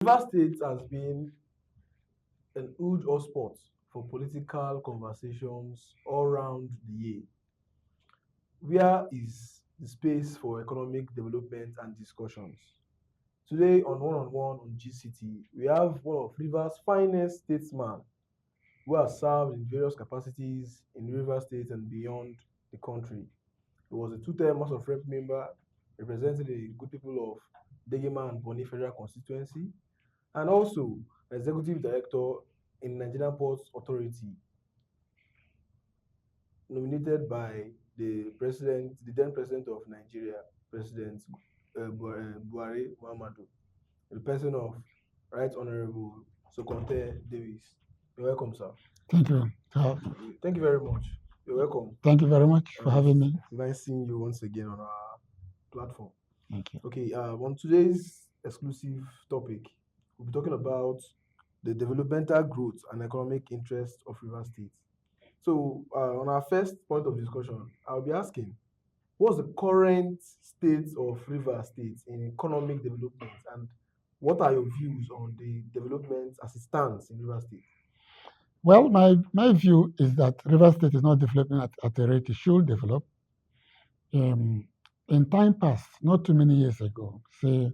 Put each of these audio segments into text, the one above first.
River State has been an huge hotspot for political conversations all around the year. Where is the space for economic development and discussions? Today on One on GCT, we have one of Rivers' finest statesmen who has served in various capacities in Rivers State and beyond the country. He was a two-term House of Rep member representing the good people of Degema and Boni Federal Constituency, and also executive director in Nigerian Ports Authority, nominated by the then president of Nigeria, President Buhari Muhammadu, in the person of Right Honorable Sokonte Davies. You're welcome, sir. Thank you. Thank you very much. You're welcome. Thank you very much for having me. Nice seeing you once again on our platform. Thank you. Okay, on today's exclusive topic, we'll be talking about the developmental growth and economic interest of River State. So, on our first point of discussion, I'll be asking, what's the current state of River State in economic development, and what are your views on the development as it stands in River State? Well, my view is that River State is not developing at the rate it should develop. In time past, not too many years ago, say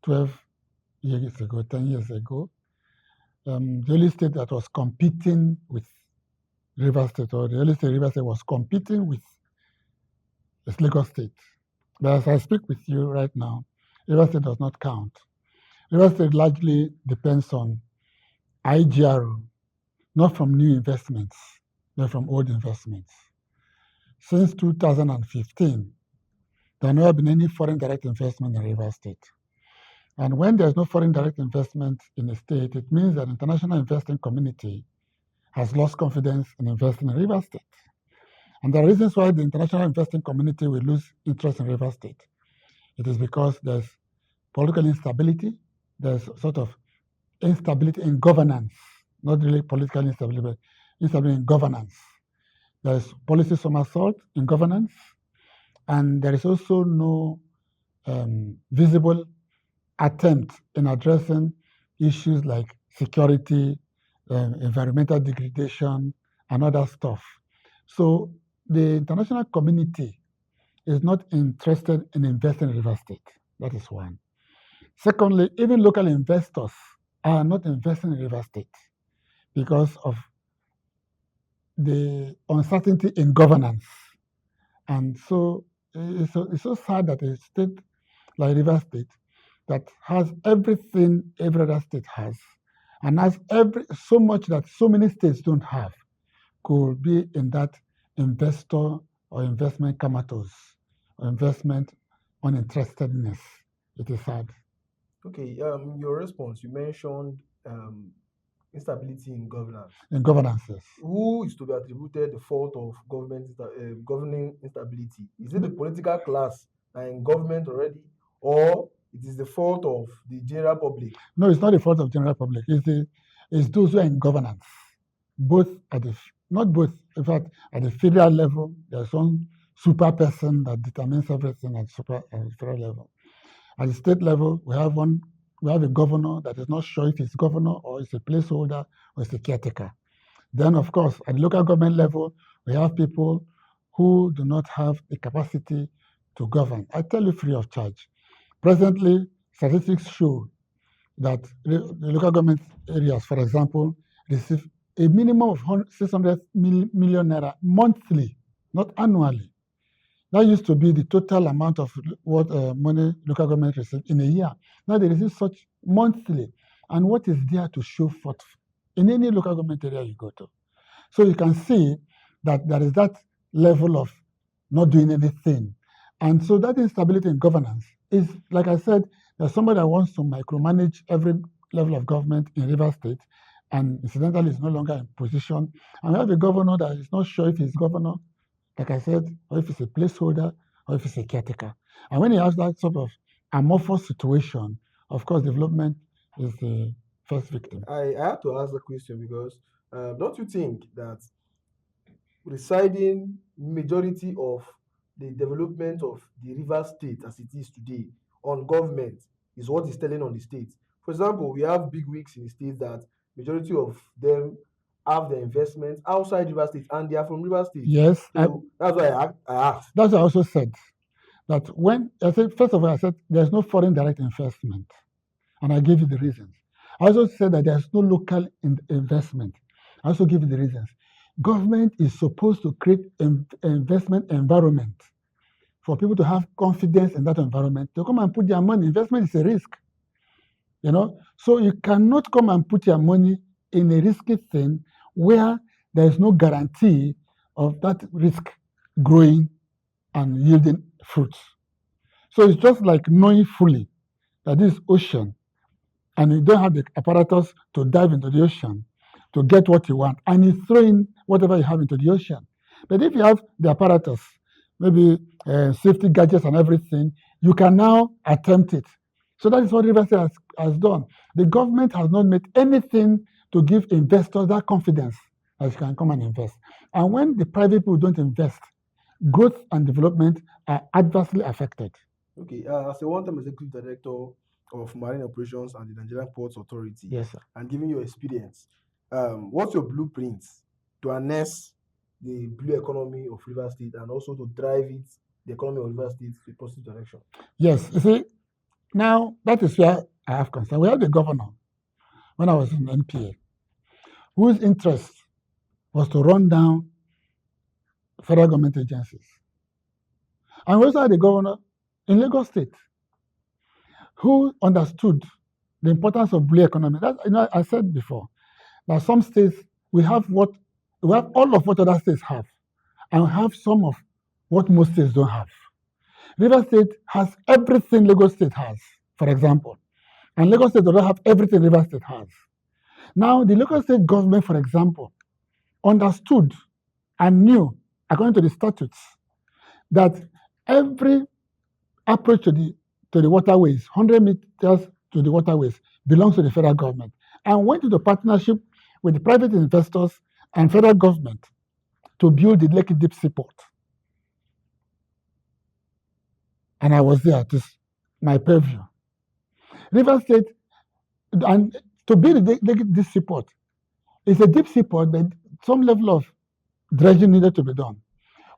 12 years ago, 10 years ago, the only state that was competing with River State, or the only state River State was competing with, is Lagos State. But as I speak with you right now, River State does not count. River State largely depends on IGRO, not from new investments, but from old investments. Since 2015, there has never been any foreign direct investment in River State. And when there's no foreign direct investment in a state, it means that the international investing community has lost confidence in investing in River State. And there are reasons why the international investing community will lose interest in River State. It is because there's political instability, there's sort of instability in governance, not really political instability, but instability in governance. There's policy somersault in governance, and there is also no visible attempt in addressing issues like security, environmental degradation, and other stuff. So the international community is not interested in investing in River State. That is one. Secondly, even local investors are not investing in River State because of the uncertainty in governance. And so it's so sad that a state like River State that has everything every other state has, and has so much that so many states don't have, could be in that investor or investment comatose, or investment uninterestedness. It is sad. Okay, in your response, you mentioned instability in governance. In governances. Who is to be attributed the fault of governing instability? Is it the political class that are in government already, or it is the fault of the general public? No, it's not the fault of general public. It's those who are in governance, both not both. In fact, at the federal level, there's one super person that determines everything at federal level. At the state level, we have a governor that is not sure if he's governor or it's a placeholder or it's a caretaker. Then, of course, at the local government level, we have people who do not have the capacity to govern. I tell you free of charge. Presently, statistics show that the local government areas, for example, receive a minimum of 600 million naira monthly, not annually. That used to be the total amount of what money local government receive in a year. Now they receive such monthly. And what is there to show forth in any local government area you go to? So you can see that there is that level of not doing anything. And so that instability in governance is, like I said, there's somebody that wants to micromanage every level of government in River State, and incidentally is no longer in position. And we have a governor that is not sure if he's governor, like I said, or if it's a placeholder, or if it's a caretaker. And when he has that sort of amorphous situation, of course, development is the first victim. I have to ask the question because don't you think that residing majority of the development of the River State as it is today on government is what is telling on the state? For example, we have big wigs in the state that majority of them have their investments outside River State and they are from River State. Yes, So that's why I asked. that's what I also said. That when I said, first of all, I said there's no foreign direct investment, and I gave you the reasons. I also said that there's no local investment. I also give you the reasons. Government is supposed to create investment environment for people to have confidence in that environment to come and put their money. Investment is a risk, so you cannot come and put your money in a risky thing where there is no guarantee of that risk growing and yielding fruits. So it's just like knowing fully that this ocean, and you don't have the apparatus to dive into the ocean to get what you want, and you throw in whatever you have into the ocean. But if you have the apparatus, maybe safety gadgets and everything, you can now attempt it. So that is what Riverside has done. The government has not made anything to give investors that confidence that you can come and invest. And when the private people don't invest, growth and development are adversely affected. Okay, as a one-time executive director of Marine Operations and the Nigerian Ports Authority, Yes, sir. and given your experience, what's your blueprint to harness the blue economy of River State and also to drive it, the economy of River State, to a positive direction? Yes, you see, now that is where I have concern. We had the governor when I was in NPA, whose interest was to run down federal government agencies. And we also had the governor in Lagos State, who understood the importance of blue economy. That, I said before that some states we have all of what other states have, and we have some of what most states don't have. River State has everything Lagos State has, for example, and Lagos State does not have everything River State has. Now, the Lagos State government, for example, understood and knew, according to the statutes, that every approach to the waterways, 100 meters to the waterways, belongs to the federal government, and went into partnership with the private investors and federal government to build the Lekki Deep Sea Port. And I was there at my purview. River State, and to build the Lekki Deep Sea Port, it's a deep sea port, but some level of dredging needed to be done.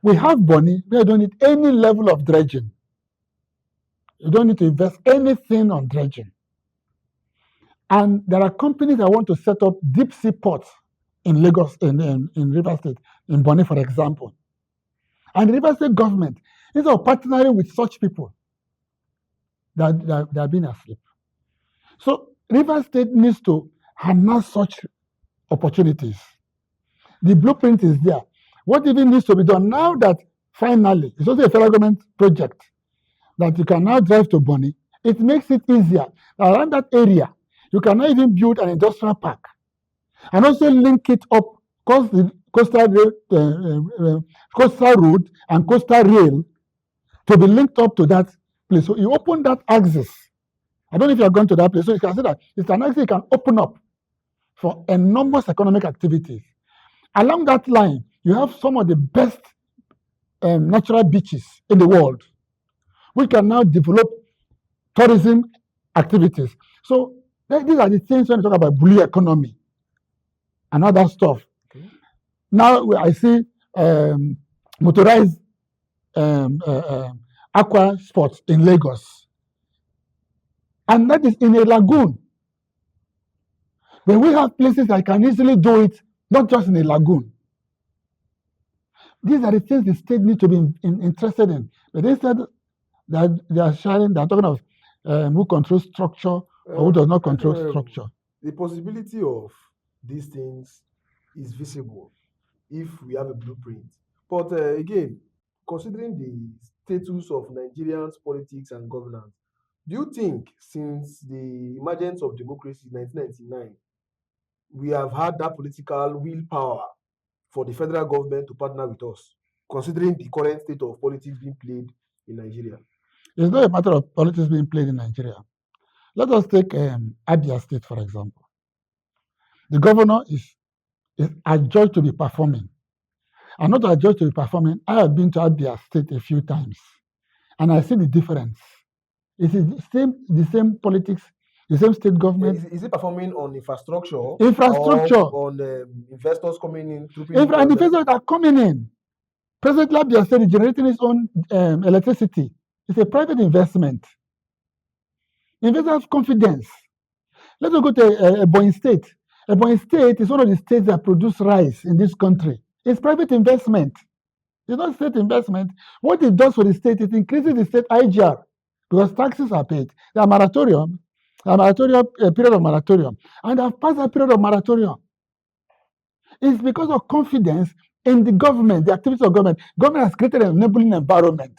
We have Bonny, we don't need any level of dredging. You don't need to invest anything on dredging. And there are companies that want to set up deep sea ports in Lagos, in River State, in Bonny, for example. And the River State government, instead of partnering with such people, they are being asleep. So River State needs to harness such opportunities. The blueprint is there. What even needs to be done now that finally, it's also a federal government project that you can now drive to Bonny, it makes it easier. Around that area, you can now even build an industrial park and also link it up, cause the coastal road and coastal rail to be linked up to that place. So you open that axis. I don't know if you have gone to that place. So you can see that it's an axis you can open up for enormous economic activities. Along that line, you have some of the best natural beaches in the world, which can now develop tourism activities. So these are the things when you talk about blue economy and other stuff. Okay. Now I see motorized aqua sports in Lagos, and that is in a lagoon. But we have places that can easily do it, not just in a lagoon. These are the things the state needs to be interested in. But instead, they are talking of who controls structure or who does not control structure. The possibility of these things is visible if we have a blueprint. But again, considering the status of Nigerians' politics and governance, do you think since the emergence of democracy in 1999, we have had that political willpower for the federal government to partner with us, considering the current state of politics being played in Nigeria? It's not a matter of politics being played in Nigeria. Let us take Abia State, for example. The governor is adjudged to be performing. I'm not adjudged to be performing. I have been to Abia State a few times, and I see the difference. It is the same politics the same state government. Is it performing on infrastructure or Infrastructure. on investors coming in, trooping into And the investors are coming in. President Labia said he's generating his own electricity. It's a private investment. Investors have confidence. Let us go to Ebonyi State. Ebonyi State is one of the states that produce rice in this country. It's private investment. It's not state investment. What it does for the state, it increases the state IGR because taxes are paid. There are moratorium, a period of moratorium, and I've passed that period of moratorium. It's because of confidence in the government, the activities of government. Government has created an enabling environment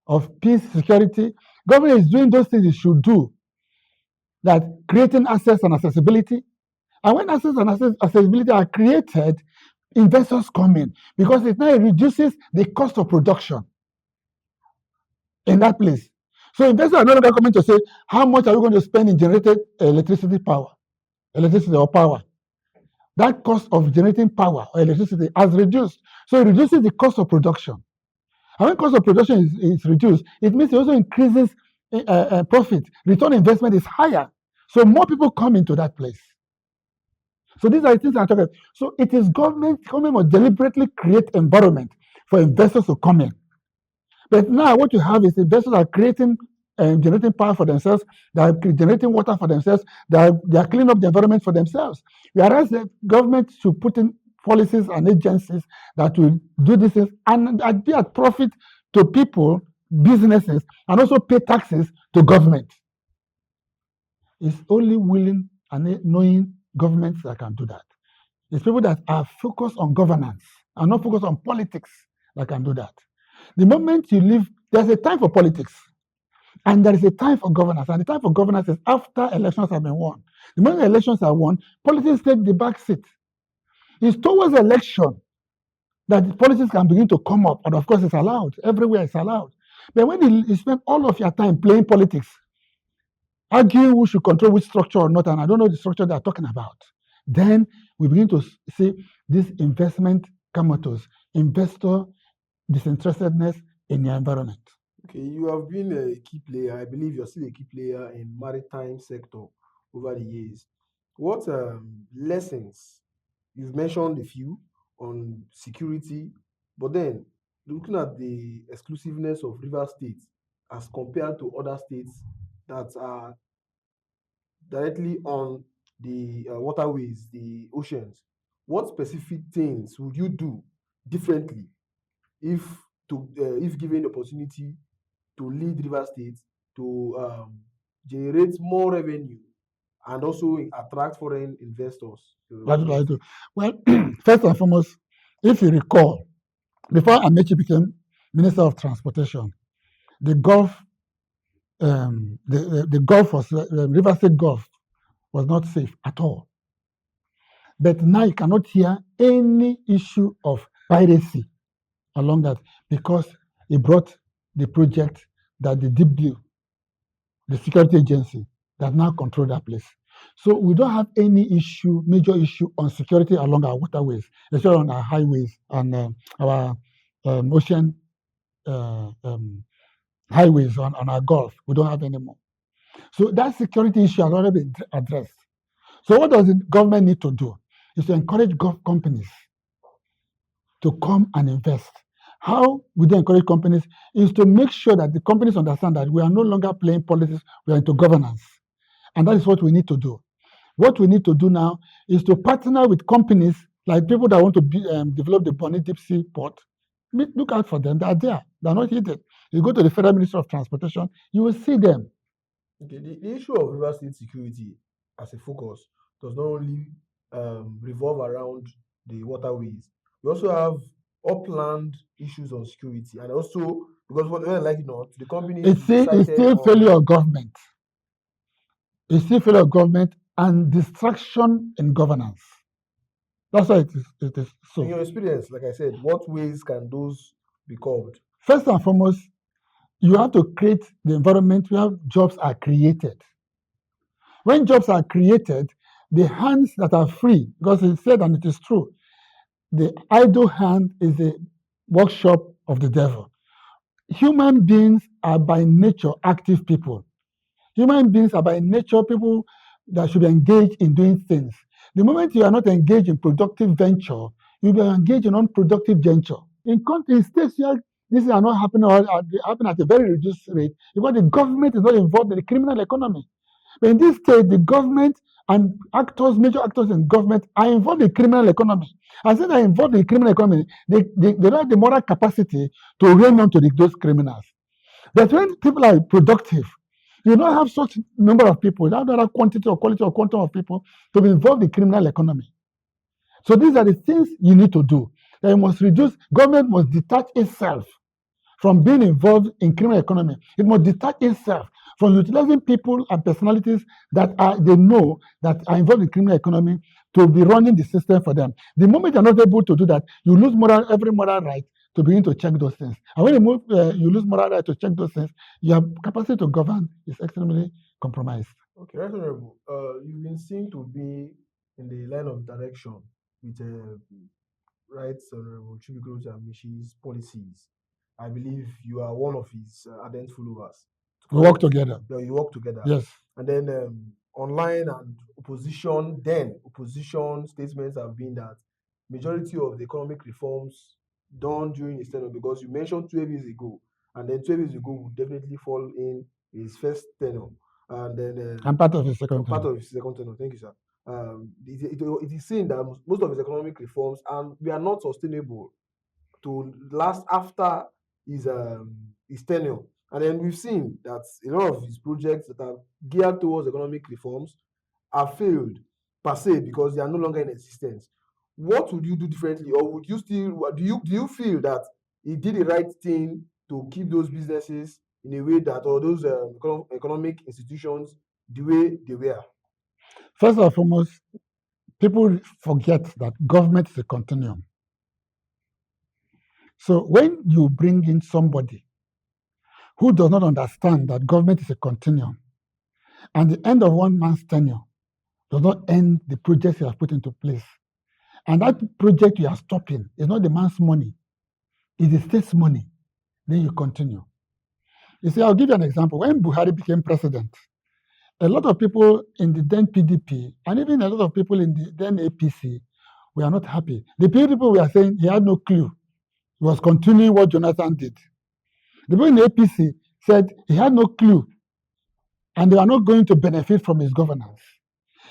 of peace, security. Government is doing those things it should do, that creating access and accessibility. And when access and accessibility are created, investors come in because it now reduces the cost of production in that place. So investors are no longer coming to say, how much are we going to spend in generated electricity or power? That cost of generating power or electricity has reduced. So it reduces the cost of production. And when cost of production is reduced, it means it also increases profit. Return on investment is higher. So more people come into that place. So these are the things I'm talking about. So it is government must deliberately create environment for investors to come in. But now what you have is investors are creating generating power for themselves, they are generating water for themselves, they are cleaning up the environment for themselves. Whereas the government should put in policies and agencies that will do this and be at profit to people, businesses, and also pay taxes to government. It's only willing and knowing governments that can do that. It's people that are focused on governance and not focused on politics that can do that. The moment you leave, there's a time for politics and there is a time for governance. And the time for governance is after elections have been won. The moment the elections are won, politics take the back seat. It's towards election that politics can begin to come up. And of course, it's allowed. Everywhere it's allowed. But when you spend all of your time playing politics, arguing who should control which structure or not, and I don't know the structure they're talking about, then we begin to see this investment comatose, investor disinterestedness in the environment. Okay, you have been a key player. I believe you're still a key player in maritime sector over the years. What lessons, you've mentioned a few on security, but then looking at the exclusiveness of River State as compared to other states that are directly on the waterways, the oceans, what specific things would you do differently if given the opportunity to lead River State to generate more revenue and also attract foreign investors? What do I do? Well, first and foremost, if you recall, before Amechi became Minister of Transportation, the Gulf, the Gulf was River State Gulf was not safe at all. But now you cannot hear any issue of piracy along that because he brought the project that the Deep Blue, the security agency, that now control that place. So we don't have any issue, major issue on security along our waterways, especially on our highways and our ocean highways on our Gulf. We don't have any more. So that security issue has already been addressed. So what does the government need to do? Is to encourage companies to come and invest. How we do encourage companies is to make sure that the companies understand that we are no longer playing politics, we are into governance. And that is what we need to do. What we need to do now is to partner with companies like people that want to develop the Bonny Deep Sea Port. Look out for them. They are there. They are not hidden. You go to the Federal Ministry of Transportation, you will see them. Okay, the issue of River State security as a focus does not only revolve around the waterways. We also have upland issues on security, and also because when I like it not, the company it's still failure of government. It's still failure of government and distraction in governance. That's why it is so. In your experience, like I said, what ways can those be curbed? First and foremost, you have to create the environment where jobs are created. When jobs are created, the hands that are free, because it said, and it is true, the idle hand is a workshop of the devil. Human beings are by nature active people. Human beings are by nature people that should be engaged in doing things. The moment you are not engaged in productive venture, you'll be engaged in unproductive venture. In states where this is not happening or happen at a very reduced rate because the government is not involved in the criminal economy. But in this state, the government and major actors in government are involved in criminal economy. And since they're involved in criminal economy, they don't have the moral capacity to rein on to those criminals. But when people are productive, you don't have such number of people, you don't have quantity or quality or quantum of people to be involved in criminal economy. So these are the things you need to do. That you must reduce, government must detach itself from being involved in criminal economy. It must detach itself from utilizing people and personalities that they know that are involved in criminal economy to be running the system for them. The moment you're not able to do that, you lose every moral right to begin to check those things. And when you lose moral right to check those things, your capacity to govern is extremely compromised. Okay, Right Honorable, you've been seen to be in the line of direction with Right Honorable Chibikro Amishi's policies. I believe you are one of his ardent followers. We work together. Yeah, you work together. Yes. And then online and opposition statements have been that majority of the economic reforms done during his tenure, because you mentioned 12 years ago, and then 12 years ago would definitely fall in his first tenure. And then I'm part of his second part tenure. of his second tenure. Thank you, sir. It is seen that most of his economic reforms and we are not sustainable to last after his tenure. And then we've seen that a lot of his projects that are geared towards economic reforms have failed per se because they are no longer in existence. What would you do differently, or would you still do you feel that he did the right thing to keep those businesses in a way that, or those economic institutions the way they were? First and foremost, people forget that government is a continuum. So when you bring in somebody who does not understand that government is a continuum, and the end of one man's tenure does not end the projects you have put into place, and that project you are stopping is not the man's money, it's the state's money, then you continue. You see, I'll give you an example. When Buhari became president, a lot of people in the then PDP and even a lot of people in the then APC were not happy. The people were saying he had no clue. He was continuing what Jonathan did. The people in the APC said he had no clue and they are not going to benefit from his governance.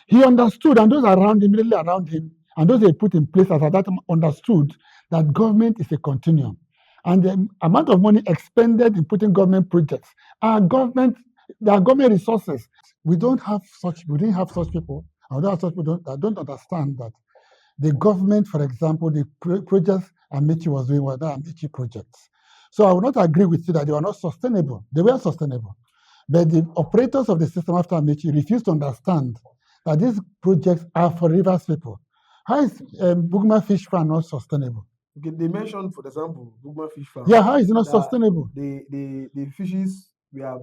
He understood, and those immediately around him, and those they put in place at that time understood that government is a continuum. And the amount of money expended in putting government projects are government resources. We didn't have such people, and we don't have such people that don't understand that the government, for example, the projects Amici was doing were not Amici projects. So I would not agree with you that they were not sustainable. They were sustainable. But the operators of the system after Amici refused to understand that these projects are for rivers people. How is Bugma Fish Farm not sustainable? Okay, they mentioned, for example, Bugma Fish Farm. Yeah, how is it not sustainable? The fishes we have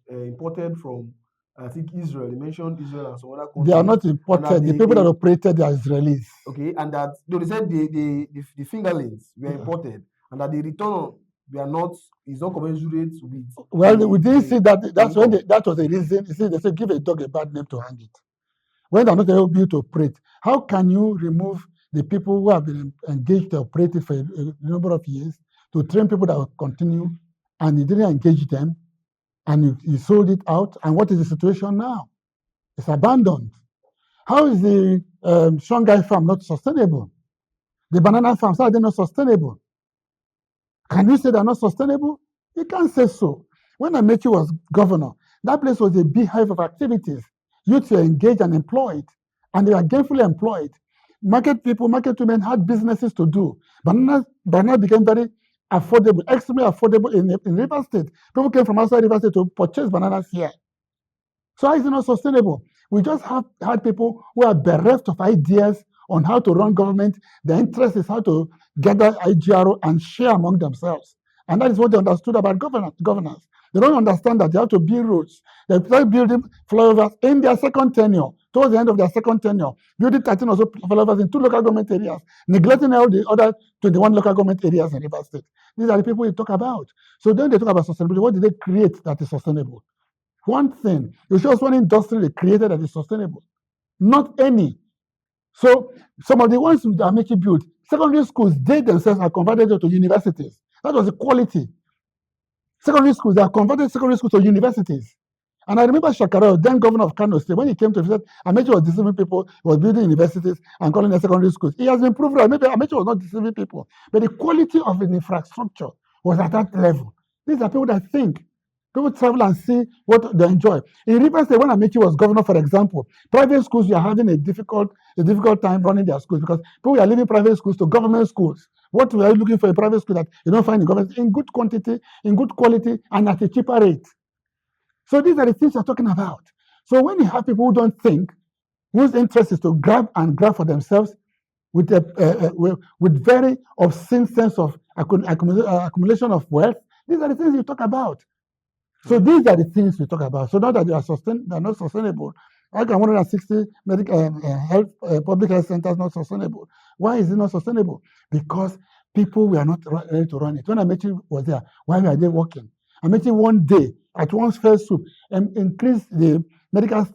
imported from, I think, Israel. They mentioned Israel and some other countries. They are not imported. The people that operated are Israelis. Okay, and that they said the fingerlings were imported, and that the return is not commensurate with. Well, we didn't see that. That's when that was the reason. You see, they say give a dog a bad name to hang it. When they're not able to operate, how can you remove the people who have been engaged to operate for a number of years to train people that will continue, and you didn't engage them, and you sold it out, and what is the situation now? It's abandoned. How is the Shanghai farm not sustainable? The banana farms, how are they not sustainable? Can you say they're not sustainable? You can't say so. When Amechi was governor, that place was a beehive of activities. Youths were engaged and employed, and they were gainfully employed. Market women had businesses to do. Banana became very affordable, extremely affordable in River State. People came from outside River State to purchase bananas here. So how is it not sustainable? We just have had people who are bereft of ideas on how to run government. The interest is how to gather IGRO and share among themselves. And that is what they understood about governance. They don't understand that they have to build roads. They start building flyovers in their second tenure, towards the end of their second tenure, building 13 or so flyovers in 2 local government areas, neglecting all the other 21 local government areas in River State. These are the people we talk about. So then they talk about sustainability. What did they create that is sustainable? One thing. You show us one industry they created that is sustainable. Not any. So some of the ones that Amaechi built, secondary schools, they themselves are converted to universities. That was the quality. Secondary schools, they are converted secondary schools to universities. And I remember Shakara, then governor of Kano State, when he came to visit, Amaechi was deceiving people, he was building universities and calling them secondary schools. He has been proved right. Maybe Amaechi was not deceiving people, but the quality of the infrastructure was at that level. These are people that think. People travel and see what they enjoy. In Rivers State, when Amaechi was governor, for example, private schools were having a difficult time running their schools because people were leaving private schools to government schools. What were you looking for a private school that you don't find in government? In good quantity, in good quality, and at a cheaper rate. So these are the things we're talking about. So when you have people who don't think, whose interest is to grab for themselves with with very obscene sense of accumulation of wealth, these are the things you talk about. So these are the things we talk about. So now that they're not sustainable. Like 160 public health centers not sustainable. Why is it not sustainable? Because people were not ready to run it. When Amaechi was there, why were they working? Amaechi one day, at one fell swoop, increased the medical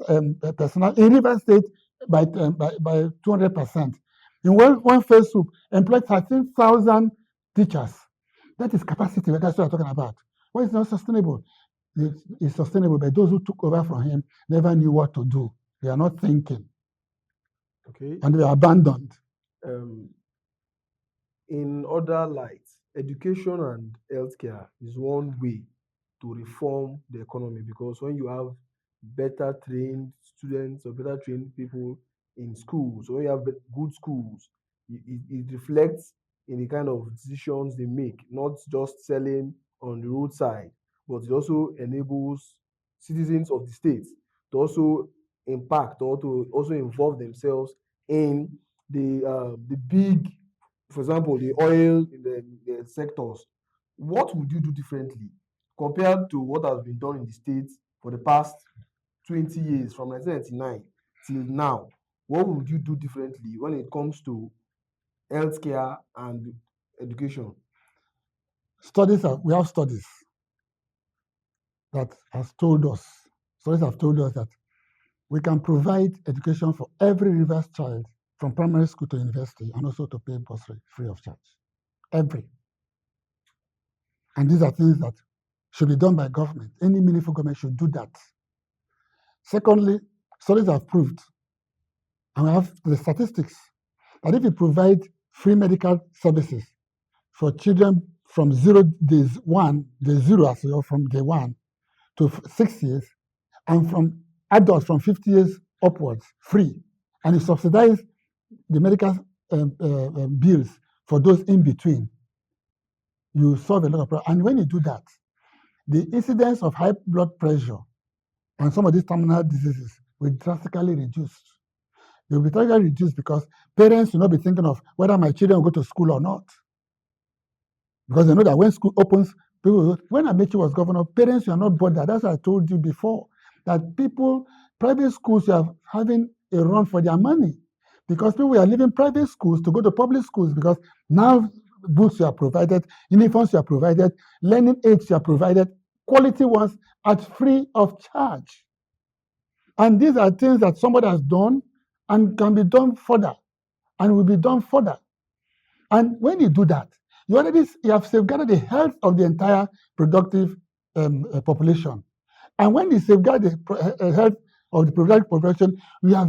personnel in Rivers State by 200%. In one fell swoop, employed 13,000 teachers. That is capacity. That's what I'm talking about. Why is it not sustainable? It's sustainable, but those who took over from him never knew what to do. They are not thinking. Okay. And they are abandoned. In other lights, education and healthcare is one way to reform the economy, because when you have better trained students or better trained people in schools, or when you have good schools, it reflects in the kind of decisions they make, not just selling on the roadside, but it also enables citizens of the state to also impact or to also involve themselves in the big, for example, the oil in the sectors. What would you do differently compared to what has been done in the states for the past 20 years, from 1999 till now? What would you do differently when it comes to healthcare and education? We have studies that have told us that we can provide education for every Rivers child from primary school to university, and also to pay bursary free of charge. Every. And these are things that should be done by government. Any meaningful government should do that. Secondly, studies have proved, and we have the statistics, that if you provide free medical services for children from day zero, from day one to 6 years, and from adults from 50 years upwards, free, and you subsidize the medical bills for those in between, you solve a lot of problems. And when you do that, the incidence of high blood pressure and some of these terminal diseases will drastically reduce. They will be drastically reduced because parents will not be thinking of whether my children will go to school or not. Because they know that when school opens, when Amaechi was governor, parents were not bothered. That's what I told you before, that private schools are having a run for their money, because people are leaving private schools to go to public schools, because now books are provided, uniforms are provided, learning aids are provided, quality ones at free of charge. And these are things that somebody has done and can be done further and will be done further. And when you do that, you have safeguarded the health of the entire productive population. And when you safeguard the health of the productive population, you have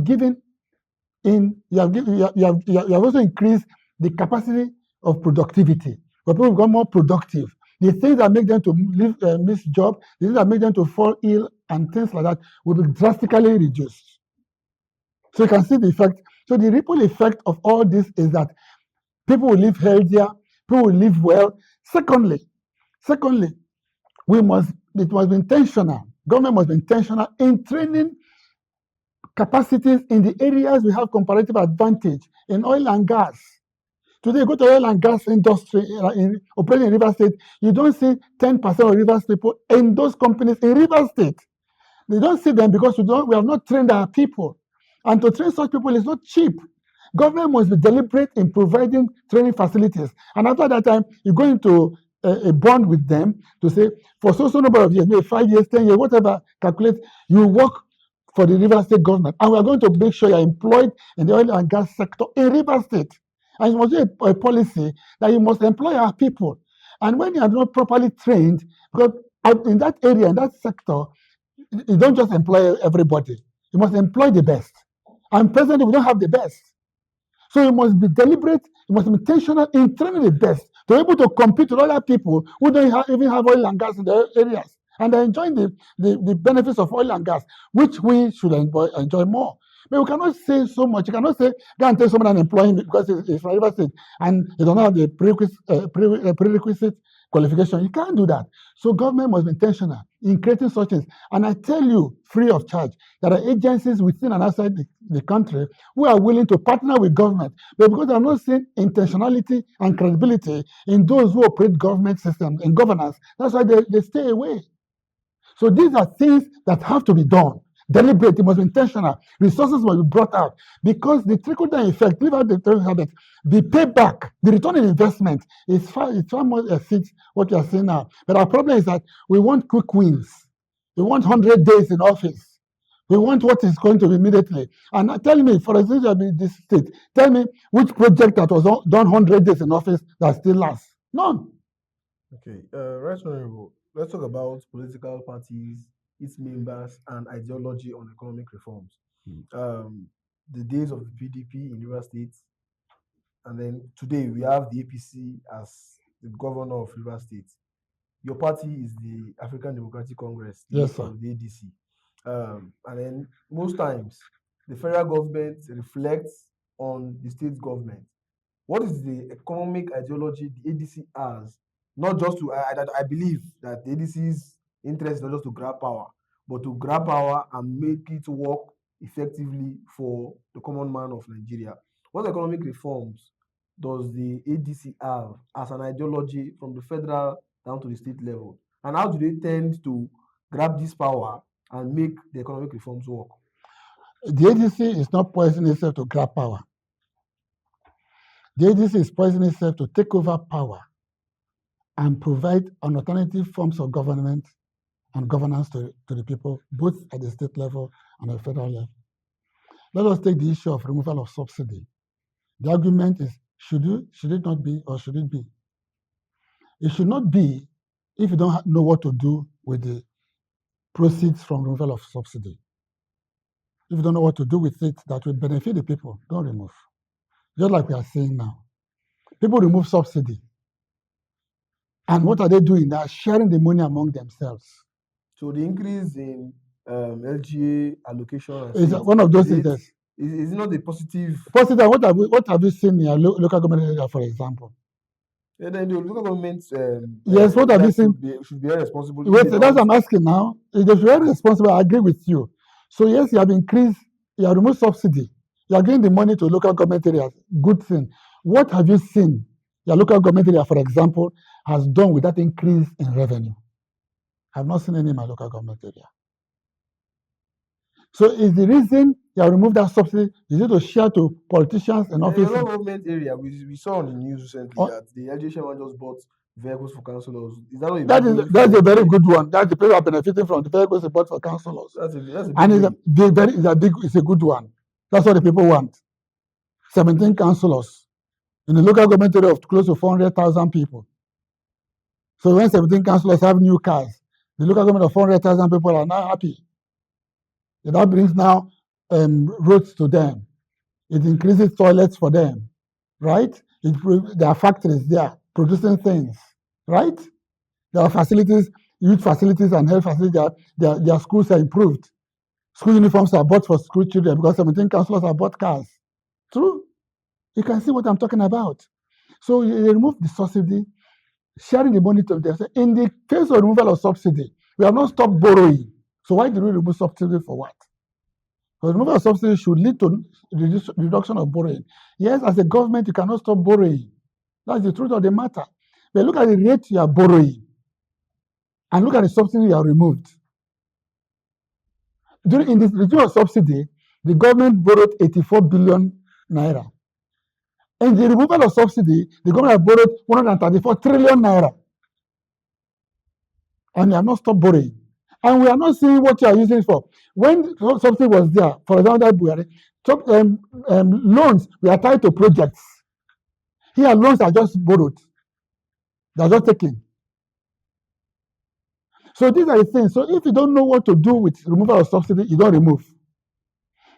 also increased the capacity of productivity, where people become more productive. The things that make them to miss job, the things that make them to fall ill, and things like that will be drastically reduced. So you can see the effect. So the ripple effect of all this is that people will live healthier, people will live well. Secondly, it must be intentional. Government must be intentional in training capacities in the areas we have comparative advantage in oil and gas. Today, you go to oil and gas industry operating in Rivers State, you don't see 10% of Rivers people in those companies in Rivers State. They don't see them because we have not trained our people. And to train such people is not cheap. Government must be deliberate in providing training facilities. And after that time, you go into a bond with them to say, for so number of years, maybe 5 years, 10 years, whatever, calculate, you work for the River State government. And we are going to make sure you're employed in the oil and gas sector in River State. And it must be a policy that you must employ our people. And when you are not properly trained, because in that area, in that sector, you don't just employ everybody. You must employ the best. And presently, we don't have the best. So you must be deliberate, you must be intentional in training the best to be able to compete with other people who don't even have oil and gas in their areas. And they're enjoying the benefits of oil and gas, which we should enjoy more. But we cannot say so much. You cannot say, go and tell someone and employ him because he's from River State and he doesn't have the prerequisite qualification. You can't do that. So government must be intentional in creating such things. And I tell you, free of charge, there are agencies within and outside the country who are willing to partner with government, but because they are not seeing intentionality and credibility in those who operate government systems and governance, that's why they stay away. So these are things that have to be done. Deliberate, it must be intentional. Resources must be brought out because the trickle-down effect, leave out the trickle-down effect, the payback, the return on investment is far more exceeds what you are seeing now. But our problem is that we want quick wins. We want 100 days in office. We want what is going to be immediately. And tell me, for example, in this state, tell me which project that was done 100 days in office that still lasts. None. Okay, Right Honorable, let's talk about political parties, its members, and ideology on economic reforms. The days of the PDP in River State, and then today we have the APC as the governor of River State. Your party is the African Democratic Congress, the Yes, sir. of the ADC. And then most times the federal government reflects on the state government. What is the economic ideology the ADC has? Not just to, I believe that the ADC's interest is not just to grab power, but to grab power and make it work effectively for the common man of Nigeria. What economic reforms does the ADC have as an ideology from the federal down to the state level? And how do they tend to grab this power and make the economic reforms work? The ADC is not poisoning itself to grab power. The ADC is poisoning itself to take over power and provide an alternative forms of government and governance to the people, both at the state level and at the federal level. Let us take the issue of removal of subsidy. The argument is, should it not be, or should it be? It should not be if you don't know what to do with the proceeds from removal of subsidy. If you don't know what to do with it that will benefit the people, don't remove. Just like we are saying now. People remove subsidy. And what are they doing? They are sharing the money among themselves. So the increase in LGA allocation and Is seats, one of those things. is it not a positive? Positive. What have you seen in your local government area, for example? And then the local government, Yes, what have you seen? Should be responsible. Wait, that's what I'm asking now. If they should be responsible, I agree with you. So yes, you have increased, you have removed subsidy. You are giving the money to local government areas. Good thing. What have you seen your local government area, for example, has done with that increase in revenue? I've not seen any in my local government area. So is the reason you have removed that subsidy, is it to share to politicians and In offices? the local government area, we saw on the news recently that the LGA chairman just bought vehicles for councillors. Is that not a that's a very good one. That's the people who are benefiting from the vehicles bought for councillors. That's a big And win. it's a good one. That's what the people want. 17 councillors in a local government area of close to 400,000 people. So when 17 councillors have new cars, the local government of 400,000 people are now happy. That brings now roads to them. It increases toilets for them, right? There are factories there producing things, right? There are facilities, youth facilities and health facilities. Their schools are improved. School uniforms are bought for school children because 17 councillors have bought cars. True. You can see what I'm talking about. So you remove the subsidy, sharing the money to them. In the case of removal of subsidy, we have not stopped borrowing. So why do we remove subsidy for what? Because removal of subsidy should lead to reduction of borrowing. Yes, as a government, you cannot stop borrowing. That's the truth of the matter. But look at the rate you are borrowing and look at the subsidy you have removed. In this regime of subsidy, the government borrowed 84 billion naira. In the removal of subsidy, the government has borrowed 134 trillion naira. and you have not stopped borrowing. And we are not seeing what you are using it for. When subsidy was there, for example, that Buhari, loans were tied to projects. Here, loans are just borrowed. They are just taken. So these are the things. So if you don't know what to do with removal of subsidy, you don't remove.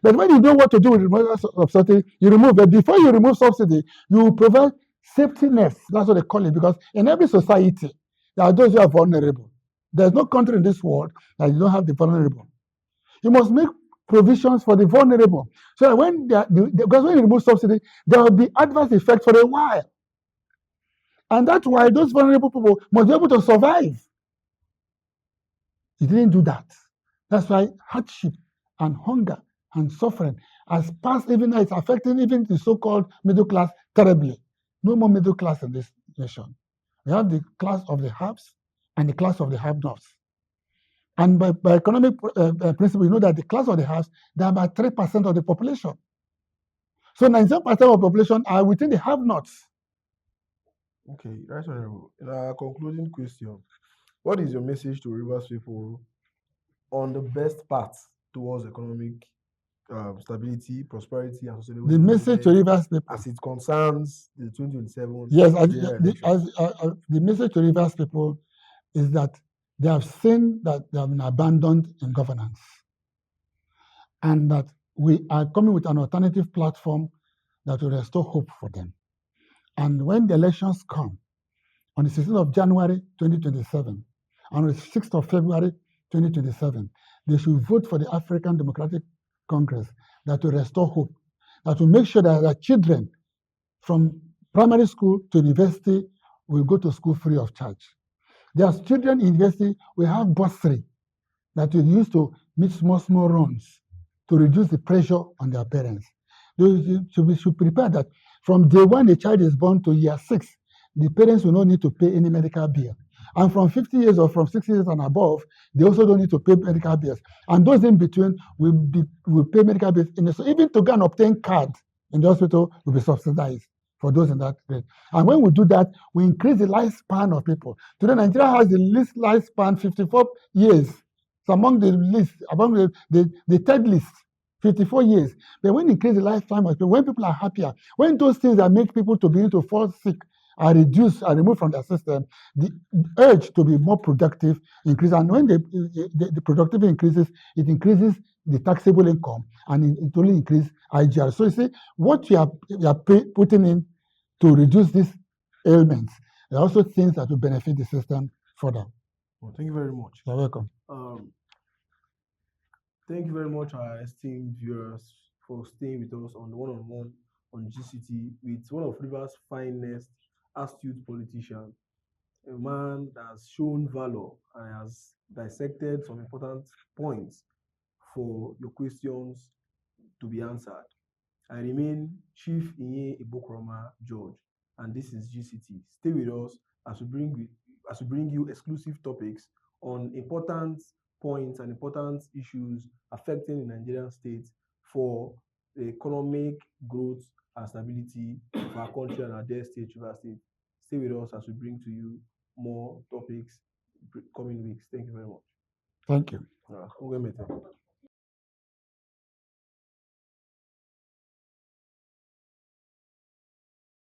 But when you know what to do with removal of subsidy, you remove. But before you remove subsidy, you provide safety nets. That's what they call it. Because in every society, there are those who are vulnerable. There's no country in this world that you don't have the vulnerable. You must make provisions for the vulnerable. So that when because when you remove subsidy, there will be adverse effects for a while. And that's why those vulnerable people must be able to survive. He didn't do that. That's why hardship and hunger and suffering has passed, even now it's affecting even the so-called middle class terribly. No more middle class in this nation. We have the class of the haves and the class of the have-nots. And by economic principle, you know that the class of the haves, they are about 3% of the population. So 97% of the population are within the have-nots. Okay, that's honorable. In our concluding question, what is your message to Rivers people on the best path towards economic stability, prosperity, and sustainable The message to development Rivers people, as it concerns the 2027 yes, general election? the message to Rivers people is that they have seen that they have been abandoned in governance, and that we are coming with an alternative platform that will restore hope for them. And when the elections come on the 16th of January 2027, on the 6th of February 2027, they should vote for the African Democratic Congress that will restore hope, that will make sure that their children from primary school to university will go to school free of charge. Their children in university will have bursary that will use to meet small runs to reduce the pressure on their parents. We should prepare that from day one the child is born to year 6, the parents will not need to pay any medical bill. And from 50 years or from 60 years and above, they also don't need to pay medical bills. And those in between will pay medical bills. So even to go and obtain card in the hospital will be subsidized for those in that grade. And when we do that, we increase the lifespan of people. Today, Nigeria has the least lifespan, 54 years. It's among the least, among the third list, 54 years. But when you increase the lifetime of people, when people are happier, when those things that make people to begin to fall sick are reduced, are removed from their system, the urge to be more productive increases. And when the productivity increases, it increases the taxable income, and it only increases IGR. So you see, what you are putting in to reduce these ailments, there are also things that will benefit the system further. Well, thank you very much. You're welcome. Thank you very much, our esteemed viewers, for staying with us on the one-on-one on GCT with one of Rivers' finest astute politicians, a man that has shown valor and has dissected some important points for your questions to be answered. I remain Chief Inye Ibokroma George, and this is GCT. Stay with us as we bring you exclusive topics on important points and important issues affecting the Nigerian state for the economic growth and stability of our country and our dear state, Rivers State. Stay with us as we bring to you more topics coming weeks. Thank you very much. Thank you. Ngwemete.